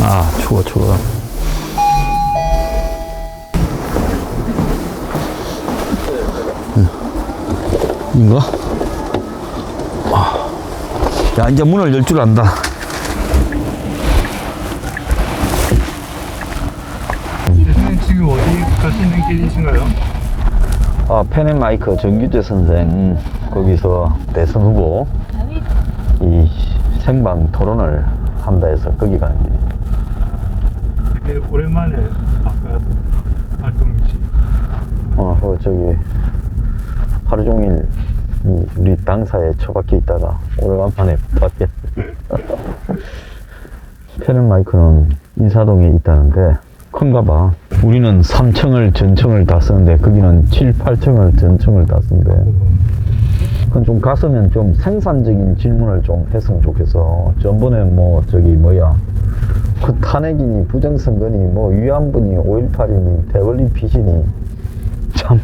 아, 추워, 추워. 이거? 야, 이제 문을 열 줄 안다. 대표님 지금 어디 가시는 길이신가요? 아, 펜앤마이크 정규재 선생, 거기서 대선 후보 이 생방 토론을 한다 해서 거기 가는 길이에요. 되게 오랜만에 아까 활동이시. 저기 하루 종일 우리 당사에 처박혀 있다가 오래간만에 봤겠어. 펜앤마이크는 인사동에 있다는데 큰가 봐. 우리는 3층을 전층을 다 쓰는데 거기는 7, 8층을 전층을 다 쓰는데 그건 좀 갔으면 좀 생산적인 질문을 좀 했으면 좋겠어. 전번에 뭐 저기 뭐야 그 탄핵이니 부정선거니 뭐 위안부니 5.18이니 대권리 피신이 참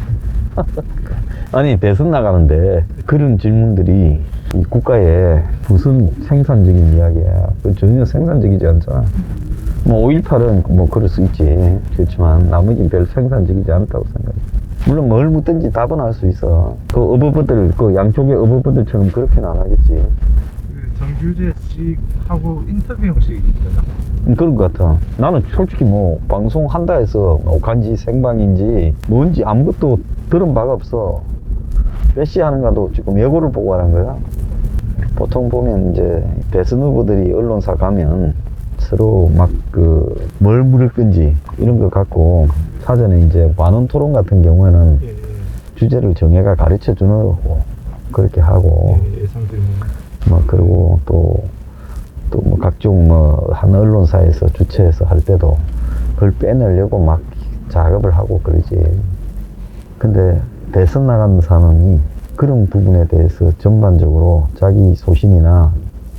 아니 대선 나가는데 그런 질문들이 이 국가에 무슨 생산적인 이야기야. 그 전혀 생산적이지 않잖아. 뭐 5.18은 뭐 그럴 수 있지. 그렇지만 나머지는 별 생산적이지 않다고 생각해. 물론 뭘 묻든지 답은 할 수 있어. 그 어버버들 그 양쪽의 어버버들처럼 그렇게는 안 하겠지. 그 정규재 씨하고 인터뷰 형식이잖아. 그런 것 같아. 나는 솔직히 뭐 방송 한다 해서 오간지 생방인지 뭔지 아무것도 들은 바가 없어. 몇 시 하는가도 지금 예고를 보고 하는 거야. 보통 보면 이제 대선 후보들이 언론사 가면 서로 막 뭘 물을 건지 이런 거 갖고 사전에 이제 완원 토론 같은 경우에는 예, 주제를 정해가 가르쳐 주는 거고 그렇게 하고 예상 질문. 뭐 그리고 또 뭐 각종 뭐 한 언론사에서 주최해서 할 때도 그걸 빼내려고 막 작업을 하고 그러지. 근데 대선 나가는 사람이 그런 부분에 대해서 전반적으로 자기 소신이나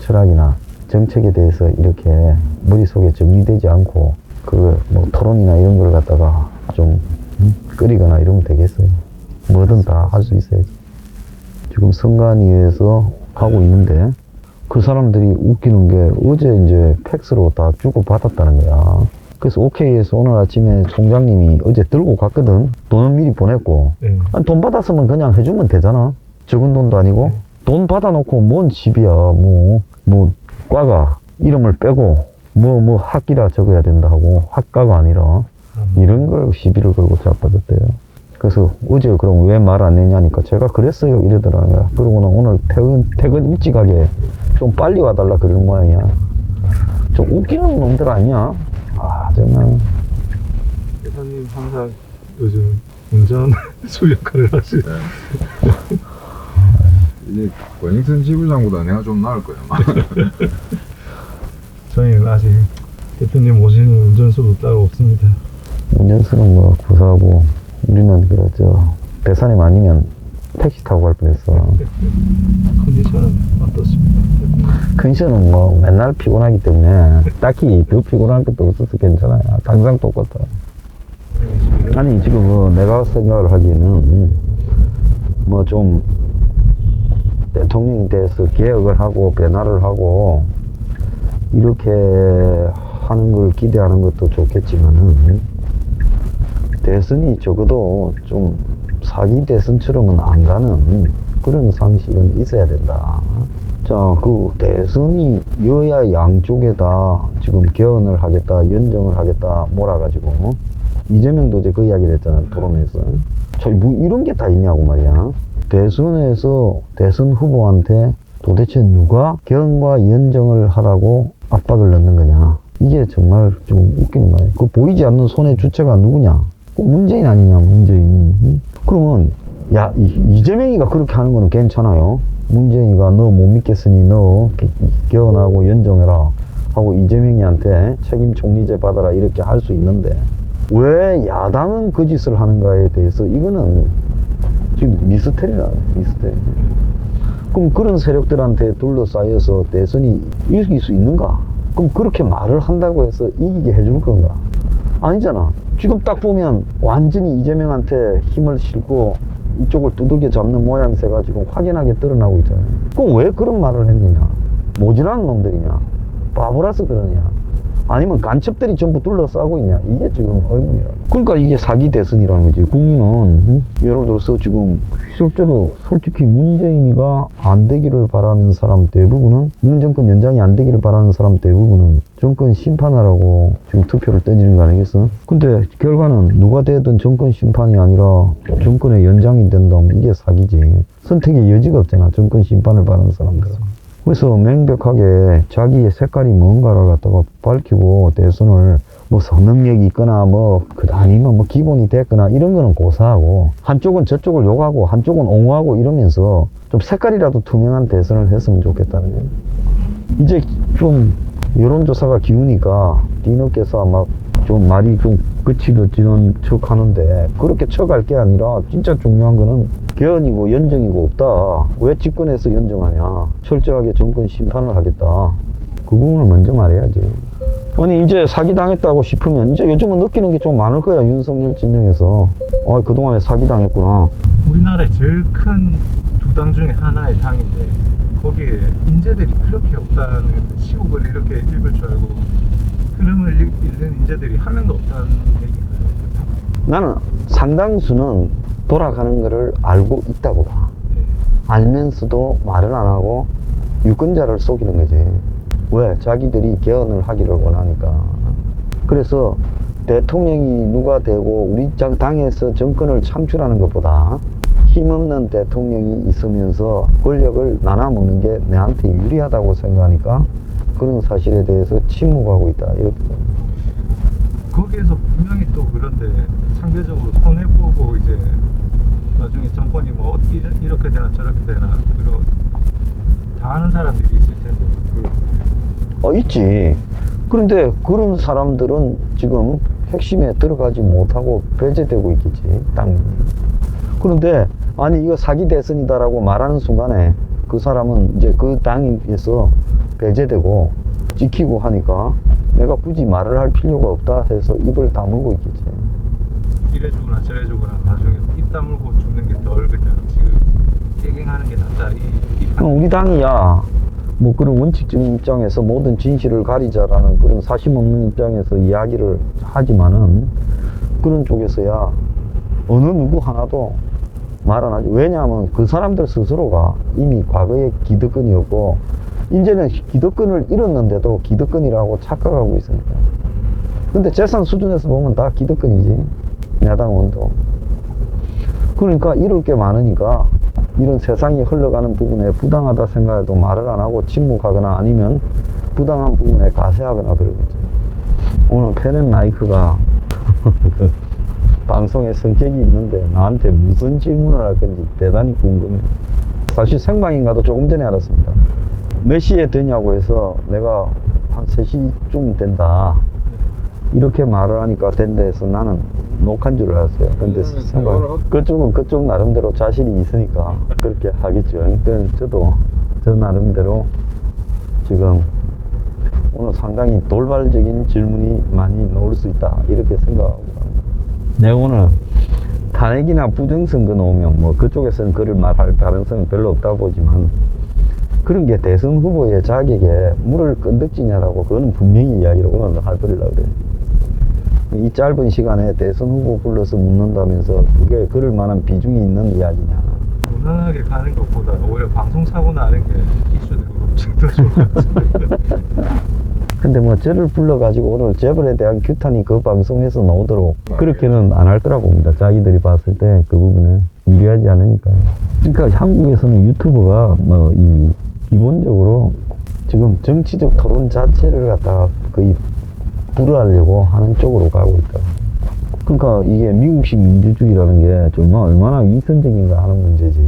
철학이나 정책에 대해서 이렇게 머릿속에 정리되지 않고 그 뭐 토론이나 이런 걸 갖다가 좀 끓이거나 이러면 되겠어요. 뭐든 다 할 수 있어야지. 지금 선관위에서 하고 있는데 그 사람들이 웃기는 게 어제 이제 팩스로 다 주고 받았다는 거야. 그래서 오케이에서 오늘 아침에 총장님이 어제 들고 갔거든. 돈은 미리 보냈고. 네. 아니, 돈 받았으면 그냥 해주면 되잖아. 적은 돈도 아니고. 네. 돈 받아놓고 뭔 집이야. 뭐 과가 이름을 빼고 뭐 학기라 적어야 된다 하고 학과가 아니라 이런 걸 시비를 걸고 자빠졌대요. 그래서 어제 그럼 왜 말 안 했냐니까 제가 그랬어요 이러더라고요. 그러고는 오늘 퇴근 일찍 하게 좀 빨리 와달라 그러는 모양이야. 좀 웃기는 놈들 아니야? 아 정말. 대사님 항상 요즘 운전 수 역할을 하시나요? 이제 권익선 지부장보다 내가 좀 나을 거야. 저희는 아직 대표님 모시는 운전수도 따로 없습니다. 운전수는 뭐 구사하고 우리는 대산이 아니면 택시 타고 갈 뻔했어. 컨디션은 어떻습니까? 컨디션은 뭐 맨날 피곤하기 때문에 딱히 더 피곤한 것도 없어서 괜찮아요. 항상 똑같아. 아니 지금 내가 생각을 하기에는 뭐 좀 대통령에 대해서 개혁을 하고 변화를 하고 이렇게 하는 걸 기대하는 것도 좋겠지만은 대선이 적어도 좀 사기 대선처럼은 안 가는 그런 상식은 있어야 된다. 자, 그 대선이 여야 양쪽에다 지금 개헌을 하겠다, 연정을 하겠다 몰아가지고 이재명도 이제 그 이야기를 했잖아, 토론에서. 뭐 이런 게 다 있냐고 말이야. 대선에서 대선 후보한테 도대체 누가 개헌과 연정을 하라고 압박을 넣는 거냐. 이게 정말 좀 웃기는 거예요. 그 보이지 않는 손의 주체가 누구냐. 꼭 문재인 아니냐, 문재인. 그러면 야, 이재명이가 그렇게 하는 거는 괜찮아요. 문재인이가 너 못 믿겠으니 너 개헌하고 연정해라 하고 이재명이한테 책임 총리제 받아라 이렇게 할 수 있는데 왜 야당은 그 짓을 하는가에 대해서 이거는 지금 미스테리라. 그럼 그런 세력들한테 둘러싸여서 대선이 이길 수 있는가? 그럼 그렇게 말을 한다고 해서 이기게 해줄 건가? 아니잖아. 지금 딱 보면 완전히 이재명한테 힘을 실고 이쪽을 두들겨 잡는 모양새가 지금 확연하게 드러나고 있잖아요. 그럼 왜 그런 말을 했느냐? 모질한 놈들이냐? 바보라서 그러냐? 아니면 간첩들이 전부 둘러싸고 있냐? 이게 지금 의문이야. 그러니까 이게 사기 대선이라는 거지. 국민은 예를 들어서 지금 실제로 솔직히 문재인이가 안 되기를 바라는 사람 대부분은, 문정권 연장이 안 되기를 바라는 사람 대부분은 정권 심판하라고 지금 투표를 던지는 거 아니겠어? 근데 결과는 누가 되든 정권 심판이 아니라 정권의 연장이 된다면 이게 사기지. 선택의 여지가 없잖아, 정권 심판을 바라는 사람들은. 그래서 명백하게 자기의 색깔이 뭔가를 갖다가 밝히고 대선을 뭐 성능력이 있거나 뭐 아니면 뭐 기본이 됐거나 이런 거는 고사하고, 한쪽은 저쪽을 욕하고 한쪽은 옹호하고 이러면서 좀 색깔이라도 투명한 대선을 했으면 좋겠다는 거예요. 이제 좀 여론조사가 기우니까 뒤늦게서 막 좀 말이 좀 그치는 척 하는데, 그렇게 척할 게 아니라 진짜 중요한 거는 개헌이고 연정이고 없다. 왜 집권해서 연정하냐? 철저하게 정권 심판을 하겠다. 그 부분을 먼저 말해야지. 아니 이제 사기당했다고 싶으면 이제 요즘은 느끼는 게 좀 많을 거야. 윤석열 진영에서 그동안에 사기당했구나. 우리나라의 제일 큰 두 당 중에 하나의 당인데 거기에 인재들이 그렇게 없다는, 시국을 이렇게 읽을 줄 알고 흐름을 읽는 인재들이 한 명도 없다는 얘기인가요? 나는 상당수는 돌아가는 거를 알고 있다고 봐. 알면서도 말을 안 하고 유권자를 속이는 거지. 왜? 자기들이 개헌을 하기를 원하니까. 그래서 대통령이 누가 되고 우리 당에서 정권을 창출하는 것보다 힘없는 대통령이 있으면서 권력을 나눠먹는 게 내한테 유리하다고 생각하니까 그런 사실에 대해서 침묵하고 있다. 이렇게. 거기에서 분명히 또 그런데 상대적으로 손해보고 이제 나중에 정권이 뭐 이렇게 되나 저렇게 되나 그런 다 아는 사람들이 있을 텐데. 있지. 그런데 그런 사람들은 지금 핵심에 들어가지 못하고 배제되고 있겠지, 당연히. 그런데 아니 이거 사기 대선이다라고 말하는 순간에 그 사람은 이제 그 당에서 배제되고 지키고 하니까 내가 굳이 말을 할 필요가 없다 해서 입을 다물고 있겠지. 이래 주거나 저래 주거나 나중에 입 다물고 죽는 게 덜 그냥 지금 깨갱하는 게 낫다. 우리 당이야 뭐 그런 원칙적인 입장에서 모든 진실을 가리자라는 그런 사심 없는 입장에서 이야기를 하지만은, 그런 쪽에서야 어느 누구 하나도 말 안 하지. 왜냐하면 그 사람들 스스로가 이미 과거에 기득권이었고 이제는 기득권을 잃었는데도 기득권이라고 착각하고 있으니까. 근데 재산 수준에서 보면 다 기득권이지, 야당 의원도. 그러니까 이럴 게 많으니까 이런 세상이 흘러가는 부분에 부당하다 생각해도 말을 안 하고 침묵하거나 아니면 부당한 부분에 가세하거나 그러겠지. 오늘 펜앤마이크가 방송에 성격이 있는데 나한테 무슨 질문을 할 건지 대단히 궁금해. 사실 생방인가도 조금 전에 알았습니다. 몇 시에 되냐고 해서 내가 한 3시쯤 된다 이렇게 말을 하니까 된다 해서 나는 녹화인 줄 알았어요. 근데 생각 그쪽은 그쪽 나름대로 자신이 있으니까 그렇게 하겠죠. 그러니까 저도 저 나름대로 지금 오늘 상당히 돌발적인 질문이 많이 나올 수 있다 이렇게 생각하고, 내가 오늘 탄핵이나 부정선거 나오면 뭐 그쪽에서는 그를 말할 가능성은 별로 없다 보지만, 그런 게 대선 후보의 자격에 물을 건덕지냐라고 그거는 분명히 이야기를 오늘 해버리려고 그래. 이 짧은 시간에 대선 후보 불러서 묻는다면서 그게 그럴 만한 비중이 있는 이야기냐. 무난하게 가는 것보다 오히려 방송 사고 나는 게 이슈되고 엄청 더 좋은 것 같은데. 근데 뭐 저를 불러가지고 오늘 재벌에 대한 규탄이 그 방송에서 나오도록 그렇게는 안 할 거라고 봅니다. 자기들이 봤을 때 그 부분에 유리하지 않으니까요. 그러니까 한국에서는 유튜버가 뭐 이 기본적으로 지금 정치적 토론 자체를 갖다가 거의 불허하려고 하는 쪽으로 가고 있다. 그러니까 이게 미국식 민주주의라는 게 정말 얼마나 위선적인가 하는 문제지.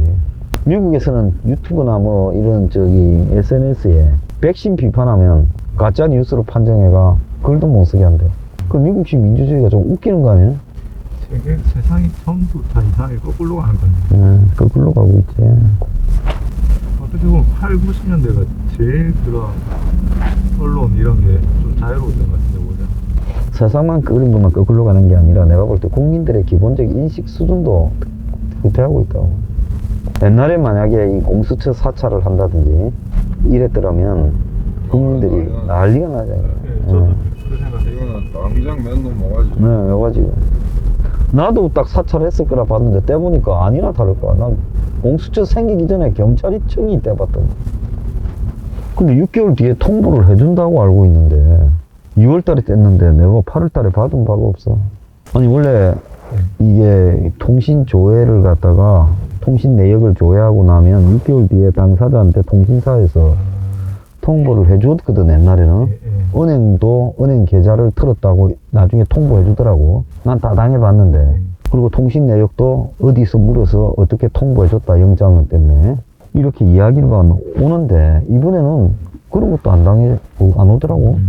미국에서는 유튜브나 뭐 이런 SNS에 백신 비판하면 가짜 뉴스로 판정해가 글도 못 쓰게 한대. 그 미국식 민주주의가 좀 웃기는 거 아니에요? 세상이 전부 다 이상하게 거꾸로 가는 거네. 거꾸로 가고 있지. 어떻게 보면 8, 90년대가 제일 그런 언론 이런 게 좀 자유로웠던 것 같은데 오히려. 세상만 그런 것만 거꾸로 가는 게 아니라 내가 볼 때 국민들의 기본적 인식 수준도 후퇴하고 있다고. 옛날에 만약에 이 공수처 사찰을 한다든지 이랬더라면 국민들이 난리가 나잖아요. 네, 저도 맨놈 모가지. 네, 여가지고. 나도 딱 사찰했을 거라 봤는데 떼보니까 아니나 다를까. 난 공수처 생기기 전에 경찰청이 떼봤던. 근데 6개월 뒤에 통보를 해준다고 알고 있는데 6월 달에 뗐는데 내가 8월 달에 받은 바가 없어. 아니 원래 이게 통신 조회를 갖다가 통신 내역을 조회하고 나면 6개월 뒤에 당사자한테 통신사에서 통보를 해줬거든 옛날에는. 은행도 은행 계좌를 틀었다고 나중에 통보해 주더라고. 난 다 당해봤는데. 그리고 통신 내역도 어디서 물어서 어떻게 통보해 줬다 영장 때문에 이렇게 이야기가 오는데 이번에는 그런 것도 안 오더라고.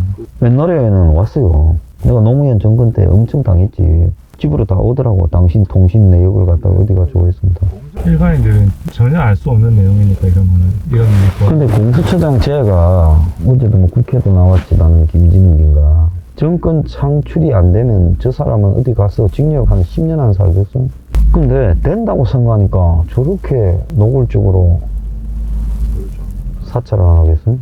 옛날에는 왔어요. 내가 노무현 정권 때 엄청 당했지. 집으로 다 오더라고. 당신 통신 내역을 갖다가 어디가 조회했습니다. 일반인들은 전혀 알 수 없는 내용이니까 이런 일이 근데 공수처장 제가 어제도 뭐 국회도 나왔지. 나는 김진욱인가. 정권 창출이 안 되면 저 사람은 어디 가서 징역 한 10년 안 살겠어. 근데 된다고 생각하니까 저렇게 노골적으로 사찰을 안 하겠어?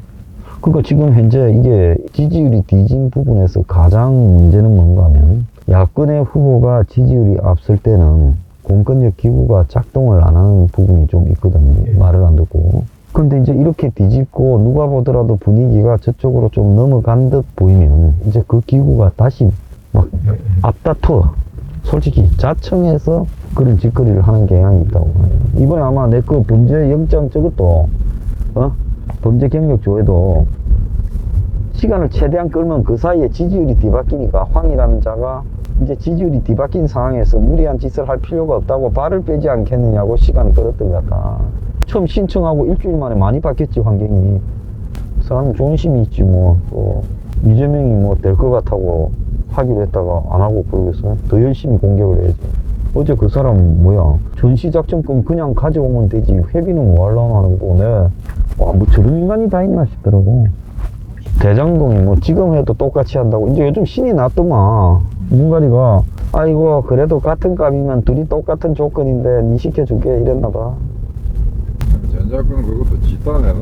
그러니까 지금 현재 이게 지지율이 뒤진 부분에서 가장 문제는 뭔가 하면 야권의 후보가 지지율이 앞설 때는 공권력 기구가 작동을 안 하는 부분이 좀 있거든요. 말을 안 듣고. 근데 이제 이렇게 뒤집고 누가 보더라도 분위기가 저쪽으로 좀 넘어간 듯 보이면 이제 그 기구가 다시 막 앞다퉈. 솔직히 자청해서 그런 짓거리를 하는 경향이 있다고. 이번에 아마 내 그 범죄 영장 저것도 범죄 경력 조회도 시간을 최대한 끌면 그 사이에 지지율이 뒤바뀌니까 황이라는 자가 이제 지지율이 뒤바뀐 상황에서 무리한 짓을 할 필요가 없다고 발을 빼지 않겠느냐고 시간을 끌었던 것 같다. 처음 신청하고 일주일 만에 많이 바뀌었지 환경이. 사람이 존심이 있지 뭐. 또 이재명이 뭐 될 것 같다고 하기로 했다가 안 하고 그러겠어. 더 열심히 공격을 해야지. 어제 그 사람 뭐야 전시작전권 그냥 가져오면 되지 회비는 뭐 하려고 하는 거고. 와 뭐 저런 인간이 다 있나 싶더라고. 대장동이 뭐 지금 해도 똑같이 한다고. 이제 요즘 신이 났더만. 문가리가 아이고 그래도 같은 값이면 둘이 똑같은 조건인데 니 시켜줄게 이랬나봐. 전작권 그것도 집단에는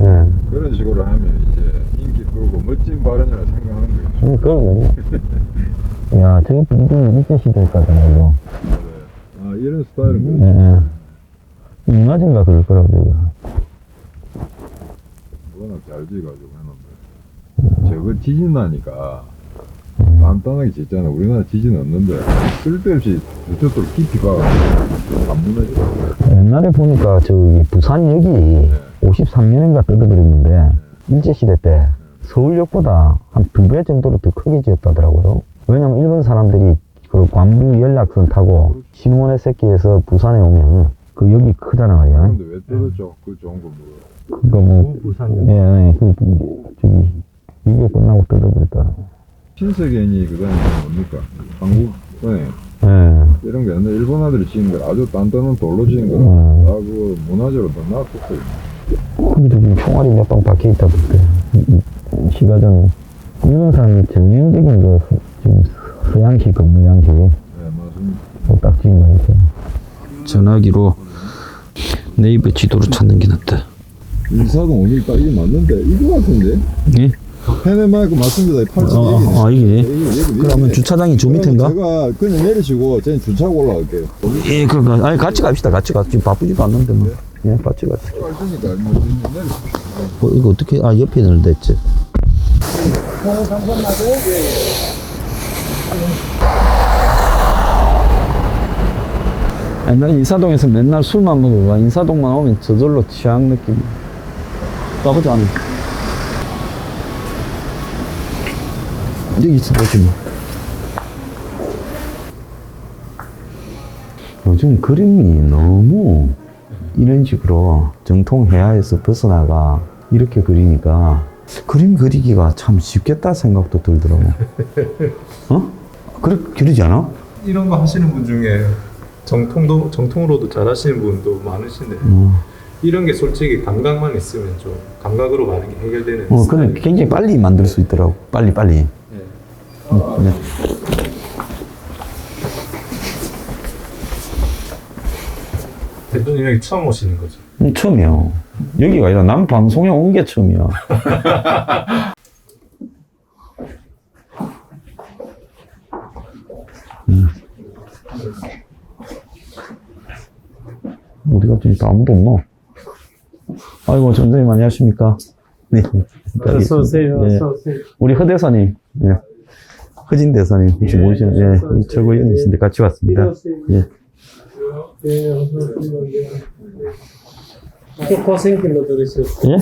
예. 그런 식으로 하면 이제 인기 끌고 멋진 발언이라 생각하는 거예요. 그러거든요. 야 저게 분명히 일제 시대까지는 이거. 아 이런 스타일은 예, 그렇지. 예. 이마진가 그럴 거라고 저거. 워낙 잘 지어가지고 해놓은 거예요. 저거 지진 나니까 간단하게 짓잖아. 우리나라 지진 없는데 쓸데없이 저쪽으로 깊이 가가지고 안 무너져. 옛날에 보니까 저기 부산역이 53년인가 뜯어버렸는데 일제시대 때 서울역보다 한 2배 정도로 더 크게 지었다더라고요. 왜냐면 일본 사람들이 그 관부 연락선 타고 신원의 새끼에서 부산에 오면 그 역이 크잖아 말이야. 근데 왜 뜯었죠? 그 좋은 거 뭐. 그거 뭐 부산역. 예, 그 저기 이거 끝나고 뜯어버렸다. 신세계인이 그다음에 뭡니까? 한국은행 예. 이런 게 옛날 일본 아들이 지은 거 아주 단단한 돌로 지은 거라 그 문화재로 더 놔뒀어요. 근데 지금 총알이 몇 방 박혀 있다던데. 시가전 일본 사람이 전형적인 그 지금 서양식 건물 양식 네 맞습니다. 딱 지은 거 있어. 전화기로 네이버 지도를 찾는 게 낫다. 인사동 오늘 딱 이게 맞는데 이거 같은데? 예? 페네마이크 맞습니다. 8층 이게. 그러면 주차장이 저 밑인가? 제가 그냥 내리시고 저는 주차하고 올라갈게요. 예, 그러니까 아니 같이 갑시다. 같이 가. 지금 바쁘지도 않는데 뭐. 예, 같이 가. 빨리니까 뭐 내리십시오. 이거 어떻게 옆에 넣을랬지? 옛날에 인사동에서 맨날 술만 먹어가 인사동만 오면 저절로 취향 느낌. 가보자. 하면. 여기 있어 보지 뭐. 요즘 그림이 너무 이런 식으로 정통 회화에서 벗어나가 이렇게 그리니까 그림 그리기가 참 쉽겠다 생각도 들더라고. 그러지 않아? 이런 거 하시는 분 중에 정통으로도 잘 하시는 분도 많으신데 이런 게 솔직히 감각만 있으면 좀 감각으로 많은 게 해결되는 근데 굉장히 빨리 만들 수 있더라고. 빨리. 네. 대표님 여기 처음 오시는 거죠? 처음이야. 여기가 아니라 난 방송에 온 게 처음이야. 어디 갔지? 아무도 없노? 아이고, 전선님 안녕하십니까? 네. 어서오세요. 예. 어서오세요. 우리 허 대사님, 예. 허진 대사님, 혹시 모르시는, 예. 우리 최고위원이신데 같이 왔습니다. 예. 예, 어서오세요. 또 고생길로 들으셨어요. 예?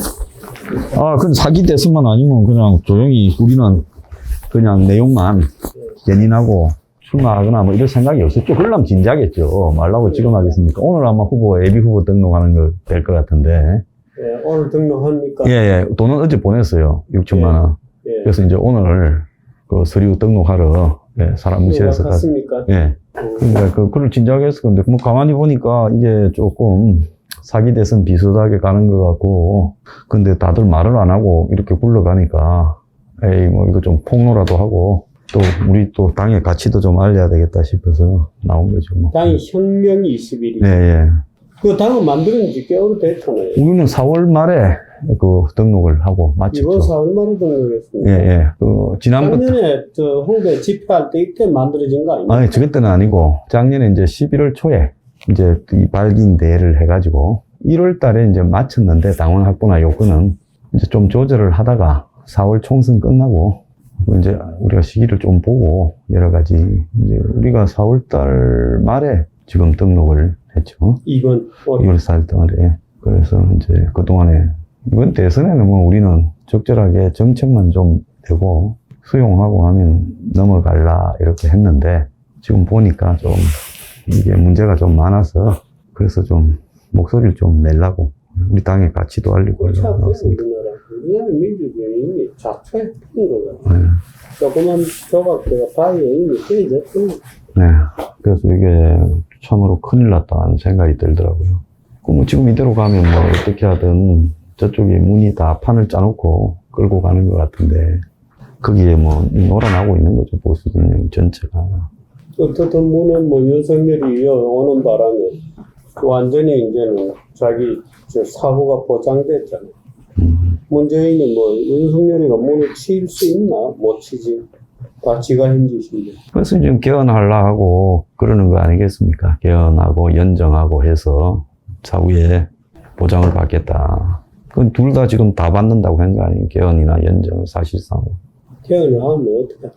아, 그 사기 대선만 아니면 그냥 조용히 우리는 그냥 내용만 연인하고 출마하거나 뭐 이런 생각이 없었죠. 그러려면 진지하겠죠. 말라고 지금 하겠습니까? 오늘 아마 예비 후보 등록하는 거 될 것 같은데. 예, 오늘 등록합니까? 예, 예. 돈은 어제 보냈어요. 6천만 원. 예. 그래서 이제 오늘 그 서류 등록하러 예, 사람 무실해서 가서. 갔습니까? 예. 그러니까 그걸 진지하게 했을 건데, 뭐 가만히 보니까 이게 조금 사기 대선 비슷하게 가는 것 같고, 근데 다들 말을 안 하고 이렇게 굴러가니까, 에이, 뭐 이거 좀 폭로라도 하고, 또 우리 또 당의 가치도 좀 알려야 되겠다 싶어서 나온 거죠. 뭐. 당이 혁명이 21일. 네, 예. 그 당은 만드는 지 개월 됐잖아요. 우리는 4월 말에 그 등록을 하고 마쳤죠. 이번 4월 말에 등록했습니다. 예, 예. 그 지난번에 작년에 저 홍대 집회할 때 이때 만들어진 거 아닙니까? 아니, 저 그때는 아니고, 작년에 이제 11월 초에, 이제 이 발기인 대회를 해가지고, 1월 달에 이제 마쳤는데, 당원 확보나 요건은 이제 좀 조절을 하다가, 4월 총선 끝나고, 이제 우리가 시기를 좀 보고, 여러 가지, 이제 우리가 4월 달 말에 지금 등록을 했죠. 이번 2월 4일 동안에. 그래서 이제 그동안에, 이번 대선에는 뭐 우리는 적절하게 정책만 좀 되고, 수용하고 하면 넘어갈라 이렇게 했는데 지금 보니까 좀 이게 문제가 좀 많아서 그래서 좀 목소리를 좀 내려고 우리 당의 가치도 알리고 그렇죠. 나왔습니다. 우리나라 민주주의 이미 자초했던 거가 네. 조그만 조각대가 바위에 이미 깨졌던 거. 네. 그래서 이게 참으로 큰일 났다는 생각이 들더라고요. 뭐 지금 이대로 가면 뭐 어떻게 하든 저쪽에 문이 다 판을 짜놓고 끌고 가는 것 같은데 거기에 뭐 놀아나고 있는 거죠. 보수 진영 전체가. 어떻든 문은 뭐 윤석열이 오는 바람에 완전히 이제는 자기 저 사고가 보장됐잖아요. 문재인이 뭐 윤석열이가 문을 칠 수 있나? 못 치지. 다 지가 한 짓인데. 그래서 지금 개헌하려 하고 그러는 거 아니겠습니까? 개헌하고 연정하고 해서 사후에 보장을 받겠다. 그건 둘 다 지금 다 받는다고 한 거 아니에요? 개헌이나 연정을 사실상. 개헌을 하면 어떻게 할까?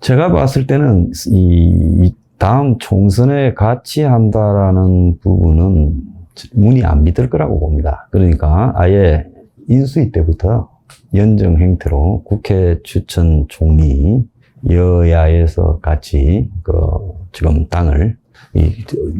제가 봤을 때는 이 다음 총선에 같이 한다라는 부분은 문이 안 믿을 거라고 봅니다. 그러니까 아예 인수위 때부터 연정 행태로 국회 추천 총리 여야에서 같이 지금 당을 이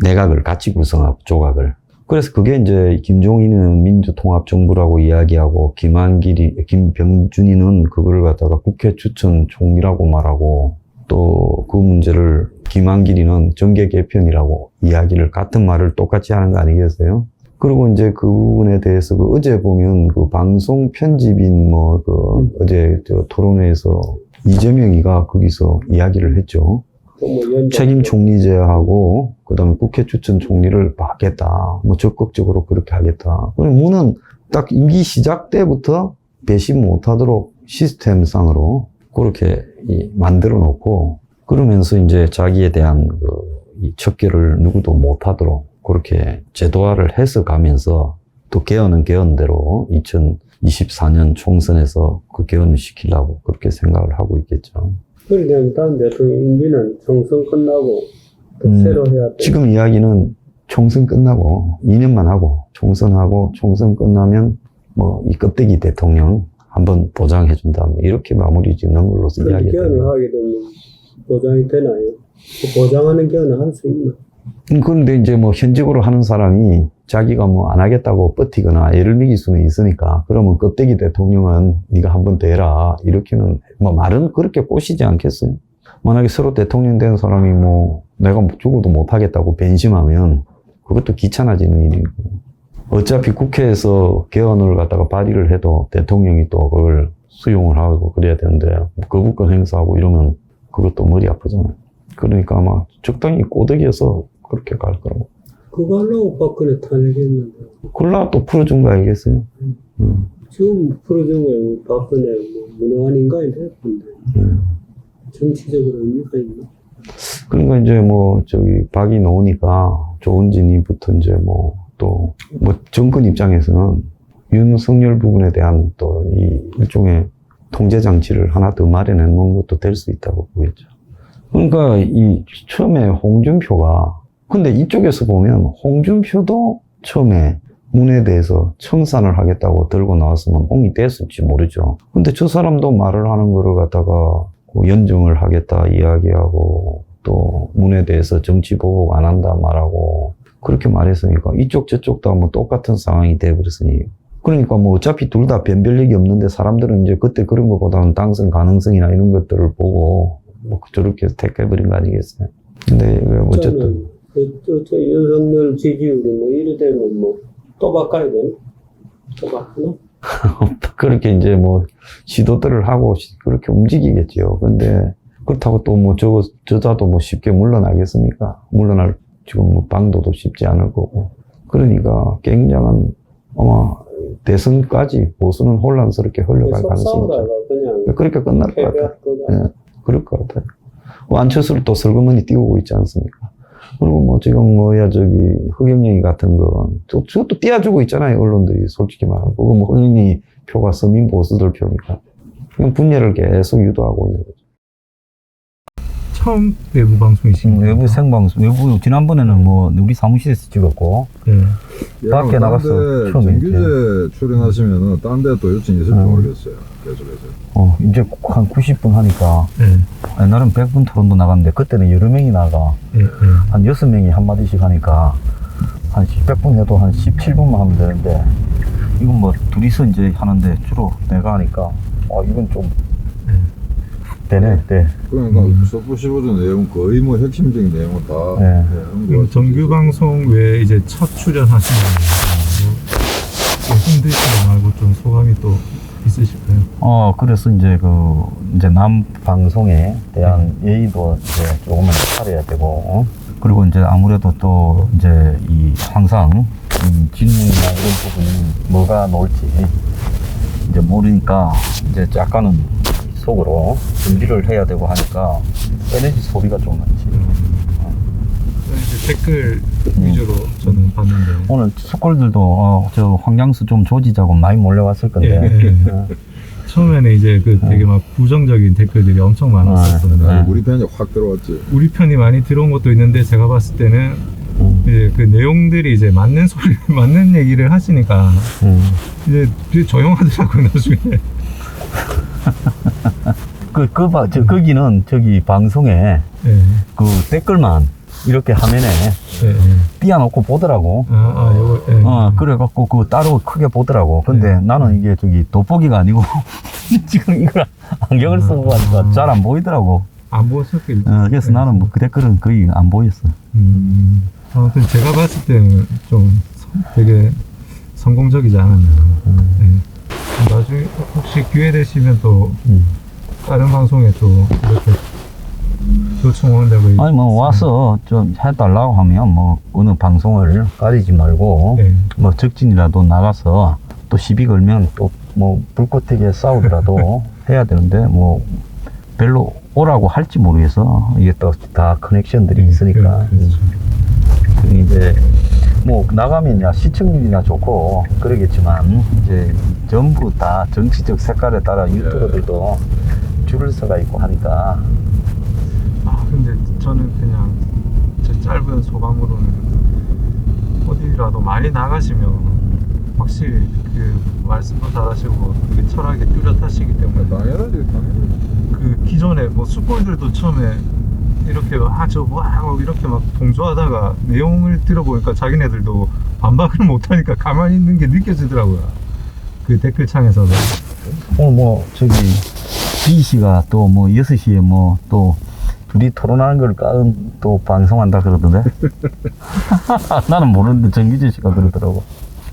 내각을 같이 구성하고 조각을. 그래서 그게 이제 김종인은 민주통합정부라고 이야기하고 김병준이는 그걸 갖다가 국회 추천 총리라고 말하고 또 그 문제를 김한길이는 정계 개편이라고 이야기를 같은 말을 똑같이 하는 거 아니겠어요? 그리고 이제 그 부분에 대해서 어제 보면 그 방송 편집인 어제 토론회에서 이재명이가 거기서 이야기를 했죠. 책임 총리제하고 그다음에 국회 추천 총리를 받겠다. 뭐 적극적으로 그렇게 하겠다. 문은 딱 임기 시작 때부터 배신 못하도록 시스템상으로 그렇게 만들어 놓고 그러면서 이제 자기에 대한 이 척결을 누구도 못하도록 그렇게 제도화를 해서 가면서 또 개헌은 개헌대로 2024년 총선에서 그 개헌을 시키려고 그렇게 생각을 하고 있겠죠. 그러면 다음 대통령 임기는 총선 끝나고 또 새로 해야 돼. 지금 이야기는 총선 끝나고 2년만 하고 총선하고 총선 끝나면 뭐 이 껍데기 대통령 한번 보장해준다. 뭐 이렇게 마무리 짓는 걸로서 이야기해요. 개헌을 하게 되면 보장이 되나요? 그 보장하는 개헌을 할 수 있나? 그런데 이제 뭐 현직으로 하는 사람이 자기가 뭐 안 하겠다고 버티거나 애를 먹일 수는 있으니까 그러면 껍데기 대통령은 네가 한번 대라 이렇게는 뭐 말은 그렇게 꼬시지 않겠어요? 만약에 새로 대통령 된 사람이 뭐 내가 죽어도 못 하겠다고 변심하면 그것도 귀찮아지는 일이고 어차피 국회에서 개헌을 갖다가 발의를 해도 대통령이 또 그걸 수용을 하고 그래야 되는데 거부권 행사하고 이러면 그것도 머리 아프잖아요. 그러니까 아마 적당히 꼬드겨서 그렇게 갈 거라고. 그거 하려고 박근혜 탄핵했는데. 콜라 또 풀어준 거 아니겠어요? 지금 풀어준 거예요. 박근혜 무능한 인간이 됐는데. 정치적으로 의미가 있나? 그러니까 이제 뭐 저기 박이 나오니까 조은진이부터 이제 또 정권 입장에서는 윤석열 부분에 대한 또 이 일종의 통제 장치를 하나 더 마련해 놓은 것도 될 수 있다고 보겠죠. 그러니까 이 처음에 홍준표가 근데 이쪽에서 보면 홍준표도 처음에 문에 대해서 청산을 하겠다고 들고 나왔으면 옹이 됐을지 모르죠. 근데 저 사람도 말을 하는 거를 갖다가 연정을 하겠다 이야기하고 또 문에 대해서 정치 보복 안 한다 말하고 그렇게 말했으니까 이쪽 저쪽 다 뭐 똑같은 상황이 돼버렸으니 그러니까 뭐 어차피 둘 다 변별력이 없는데 사람들은 이제 그때 그런 것보다는 당선 가능성이나 이런 것들을 보고 뭐 저렇게 택해버린 거 아니겠어요. 근데 어쨌든 저 윤석열 지지율이 뭐 이래 되면 뭐 또 바꿔야 되나? 또 바꾸나? 그렇게 이제 뭐 시도들을 하고 그렇게 움직이겠지요. 근데 그렇다고 또 뭐 저자도 뭐 쉽게 물러나겠습니까? 물러날 지금 뭐 방도도 쉽지 않을 거고. 그러니까 굉장한 아마 대선까지 보수는 혼란스럽게 흘러갈 가능성이 싸우다가 있죠. 그냥 그렇게 끝날 것 같아요. 패배할 거다. 예, 그럴 것 같아요. 뭐 안철수를 또 슬그머니 띄우고 있지 않습니까? 그리고 뭐 지금 흑영영이 같은 건 저것도 띄워주고 있잖아요. 언론들이 솔직히 말하면. 그거 뭐 흑영영이 표가 서민 보수들 표니까. 그냥 분열을 계속 유도하고 있는 거죠. 처음 외부 방송이신가요? 외부 생방송, 외부 지난번에는 뭐 우리 사무실에서 찍었고 네. 밖에 나가서 처음에 정규제 출연하시면은 딴 데 또 요청이 있을지 모르겠어요. 계속해서. 이제 한 90분 하니까 네. 옛날엔 100분 토론도 나갔는데 그때는 여러 명이 나가 네. 네. 한 6명이 한마디씩 하니까 한 100분 해도 한 17분만 하면 되는데 이건 뭐 둘이서 이제 하는데 주로 내가 하니까 이건 좀 되네. 네. 그러니까 서프 15조 내용 거의 뭐 핵심적인 내용은 다 네. 그럼 정규 방송 외에 이제 첫 출연하시는 뭐 힘드시고 말고 좀 소감이 또 있으실까요? 그래서 이제 이제 남 방송에 대한 예의도 이제 조금은 차려야 되고, 그리고 이제 아무래도 또 이제 항상 질문이나 이런 부분이 뭐가 나올지 이제 모르니까 이제 약간은 속으로 준비를 해야 되고 하니까 에너지 소비가 좀 많지. 이제 댓글 위주로 저는 봤는데 오늘 스콜들도 저 황장수 좀 조지자고 많이 몰려왔을 건데. 처음에는 이제 되게 막 부정적인 댓글들이 엄청 많았었는데 우리 편이 확 들어왔지. 우리 편이 많이 들어온 것도 있는데 제가 봤을 때는 이제 그 내용들이 이제 맞는 소리, 맞는 얘기를 하시니까 이제 되게 조용하더라고요 나중에. 거기는 저기 방송에 네. 그 댓글만 이렇게 화면에 네. 띄워놓고 보더라고. 요거. 네. 그래갖고 따로 크게 보더라고. 근데 나는 이게 돋보기가 아니고 지금 이걸 안경을 쓰고 가니까 잘 안 보이더라고. 안 보였었길. 그래서 나는 뭐 그 댓글은 거의 안 보였어. 아무튼 제가 봤을 때는 좀 되게 성공적이지 않았나. 네. 나중에 혹시 기회 되시면 또 다른 방송에 또 이렇게 요청 오는다고. 아니 뭐 와서 좀 해달라고 하면 뭐 어느 방송을 가리지 말고 네. 뭐 적진이라도 나가서 또 시비 걸면 또 뭐 불꽃튀기에 싸우더라도 해야 되는데 뭐 별로 오라고 할지 모르겠어. 이게 또 다 커넥션들이 있으니까. 이제 뭐 나가면 시청률이나 좋고 그러겠지만 이제 전부 다 정치적 색깔에 따라 유튜버들도 줄을 서가 있고 하니까. 근데 저는 그냥 제 짧은 소감으로는 어디라도 많이 나가시면 확실히 말씀도 잘하시고 되게 철학이 뚜렷하시기 때문에 당연하지. 기존에 뭐 숯골들도 처음에 이렇게 하고 이렇게 막 동조하다가 내용을 들어보니까 자기네들도 반박을 못하니까 가만히 있는 게 느껴지더라고요. 그 댓글창에서도. 오늘 뭐 B씨가 또 뭐 6시에 뭐 또 둘이 토론하는 걸 또 방송한다 그러던데. 나는 모르는데 정규재 씨가 그러더라고.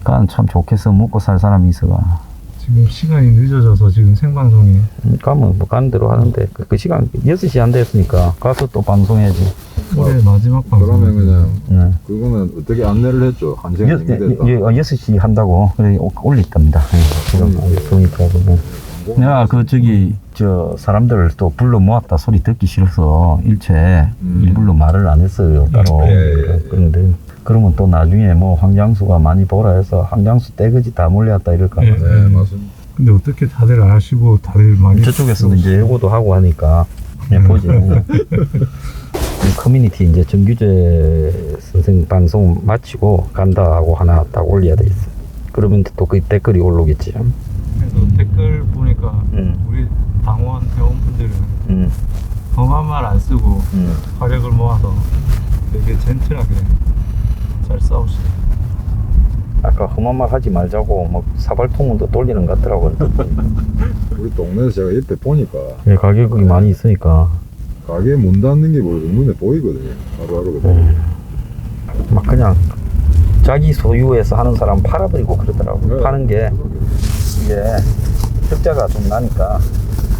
그건 참 좋겠어. 먹고 살 사람이 있어가. 지금 시간이 늦어져서 지금 생방송이. 가면 뭐 가는 대로 하는데 그 시간 6시 안 됐으니까 가서 또 방송해야지. 올해 마지막 방송. 그러면 그냥 그거는 어떻게 안내를 했죠? 한 시간 정도 됐다. 6시 한다고 그래 올렸답니다. 지금 그러니까 내가 저 사람들 또 불러 모았다 소리 듣기 싫어서 일체 일부러 말을 안 했어요 따로. 그런데 그러면 또 나중에 뭐 황장수가 많이 보라 해서 황장수 떼거지 다 몰려왔다 이럴까 봐. 네, 맞습니다. 근데 어떻게 다들 아시고 다들 많이 저쪽에서도 이제 예고도 하고 하니까 그냥 보지. 커뮤니티 이제 정규재 선생 방송 마치고 간다 하고 하나 딱 올려야 돼 있어. 그러면 또 그 댓글이 올라오겠지. 그래서 댓글 보니까 우리 당원 회원분들은 험한 말 안 쓰고 화력을 모아서 되게 젠틀하게 잘 싸우시네. 아까 험한 말 하지 말자고 막 사발통문도 돌리는 것 같더라고. 우리 동네에서 제가 이때 보니까 예, 가격이 많이 있으니까 가게 문 닫는 게 뭐 눈에 보이거든요. 하루하루. 막 그냥 자기 소유에서 하는 사람 팔아버리고 그러더라고. 네. 파는 게 이게 흑자가 좀 나니까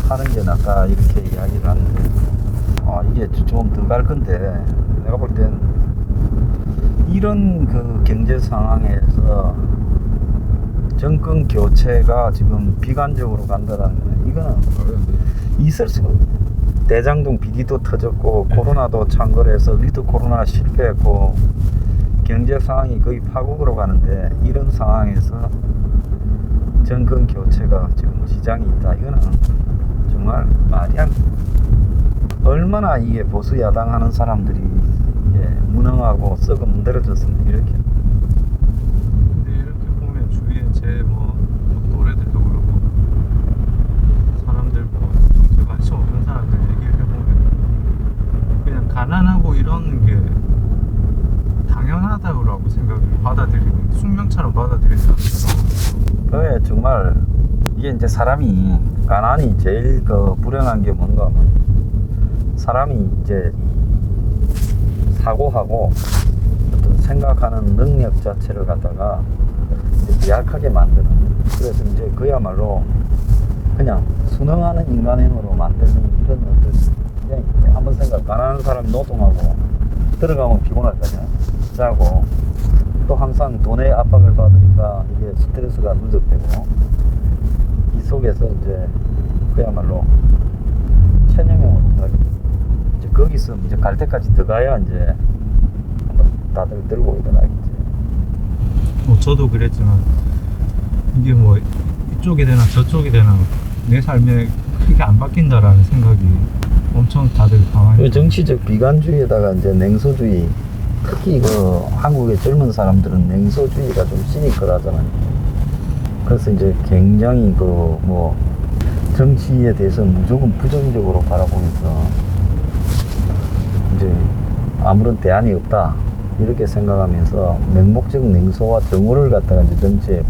파는 게 낫다 이렇게 이야기를 하는데 이게 좀 더 갈 건데 내가 볼 땐 이런 그 경제 상황에서 정권 교체가 지금 비관적으로 간다라는 거는 이거는 있을 수가 없네. 대장동 비리도 터졌고 코로나도 창궐해서 위드 코로나 실패했고 경제 상황이 거의 파국으로 가는데 이런 상황에서 정권 교체가 지금 지장이 있다. 이거는 정말 말이 안 돼. 얼마나 이게 보수 야당 하는 사람들이 이게 무능하고 썩어 문드러졌으면 이렇게. 근데 이렇게 보면 주위에 제 또래들도 그렇고 사람들 정치 관심 없는 사람들 얘기를 해보면 그냥 가난하고 이러는 게 당연하다고 생각을 받아들이는 숙명처럼 받아들이는 사람들. 그래 정말 이게 이제 사람이 가난이 제일 그 불행한 게 뭔가 하면 사람이 이제 사고하고 어떤 생각하는 능력 자체를 갖다가 이제 미약하게 만드는. 그래서 이제 그야말로 그냥 순응하는 인간형으로 만드는 이런 어떤 그냥 한번 가난한 사람 노동하고 들어가면 피곤할 거냐 자고 또 항상 돈의 압박을 받으니까 이게 스트레스가 누적되고 이 속에서 이제 그야말로 체념형으로 가게 이제 거기서 이제 갈 때까지 더 가야 이제 한번 다들 들고 일어나겠지. 저도 그랬지만 이게 이쪽이 되나 저쪽이 되나 내 삶에 크게 안 바뀐다라는 생각이 엄청 다들 강하니까. 정치적 비관주의에다가 이제 냉소주의, 특히 그 한국의 젊은 사람들은 냉소주의가 좀 시니컬하잖아요. 그래서 이제 굉장히 정치에 대해서 무조건 부정적으로 바라보면서 이제 아무런 대안이 없다 이렇게 생각하면서 맹목적 냉소와 정오를 갖다가 이제 정치에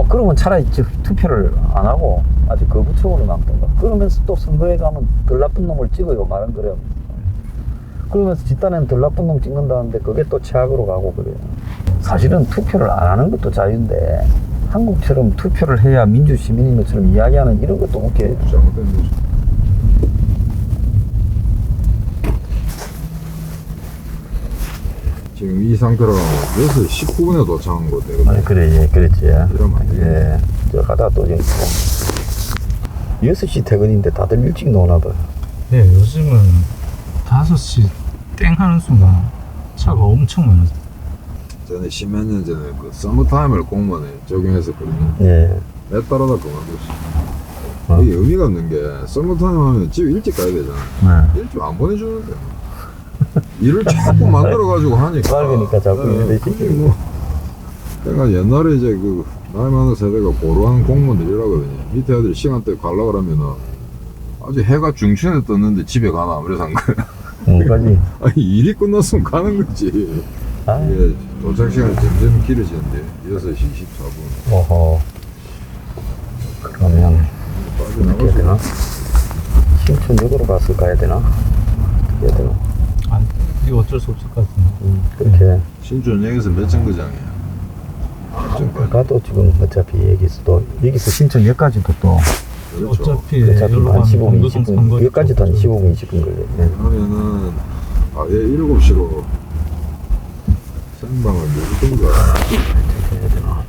그러면 차라리 투표를 안 하고 아주 거부적으로 남던가. 그러면서 또 선거에 가면 덜 나쁜 놈을 찍어요. 말은 그래요. 그러면서 집단에는 덜 나쁜 놈 찍는다는데 그게 또 최악으로 가고 그래요. 사실은 투표를 안 하는 것도 자유인데 한국처럼 투표를 해야 민주시민인 것처럼 이야기하는 이런 것도 웃겨요. 잘못된 거죠. 지금 이 상태로 6시 19분에 도착한 것 같아요. 아니, 그래, 예, 그랬지. 이러면 안 돼. 예. 저 가다가 또 지금 6시 퇴근인데 다들 일찍 나오나 봐요. 네, 요즘은 5시 땡 하는 순간 차가 엄청 많아서. 전에 10몇 년 전에 그 서머타임을 공무원에 적용했었거든요. 예. 내 따라다 그만뒀어. 이게 의미가 없는 게 서머타임 하면 집 일찍 가야 되잖아. 네. 일찍 안 보내주는데 일을 자꾸 만들어가지고 하니까 밝으니까 자꾸 일을 시키고. 그러니까 옛날에 이제 그 나이 많은 세대가 보루하는 공무원들이라거든요. 밑에 애들이 시간대 가려고 그러면은 아주 해가 중천에 떴는데 집에 가나 그래서 한 거야. 뭐까지? 아니 일이 끝났으면 가는 거지. 아. 이게 도착 시간이 점점 길어지는데 6시 24분. 어허. 그러면 빠져나갈 어떻게 해야 수 되나? 신촌역으로 가서 가야 되나? 어떻게 해야 되나? 아니, 이거 어쩔 수 없을 것 같은데. 그렇게 신촌역에서 몇 정거장이야? 정거장. 가도 지금 어차피 여기서 신촌역까지도 또 그렇죠. 어차피 어차피 여기로 한 가면 15분, 경부선 20분, 선거리 여기까지도 한 쪽으로 15분, 20분 걸려요. 예. 그러면은 아예 7시로 생방을 누르던가. 어떻게 해야 되나?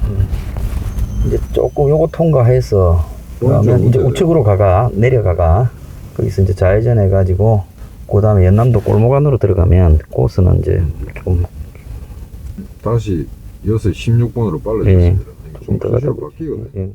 이제 조금 요거 통과해서 그러면 이제 우측으로 내려가가 거기서 이제 좌회전 해가지고 그 다음에 연남도 골목 안으로 들어가면 코스는 이제 좀 다시 6시 16분으로 빨라졌습니다. 좀 좀 더 가다 표시가 바뀌거든요. 예.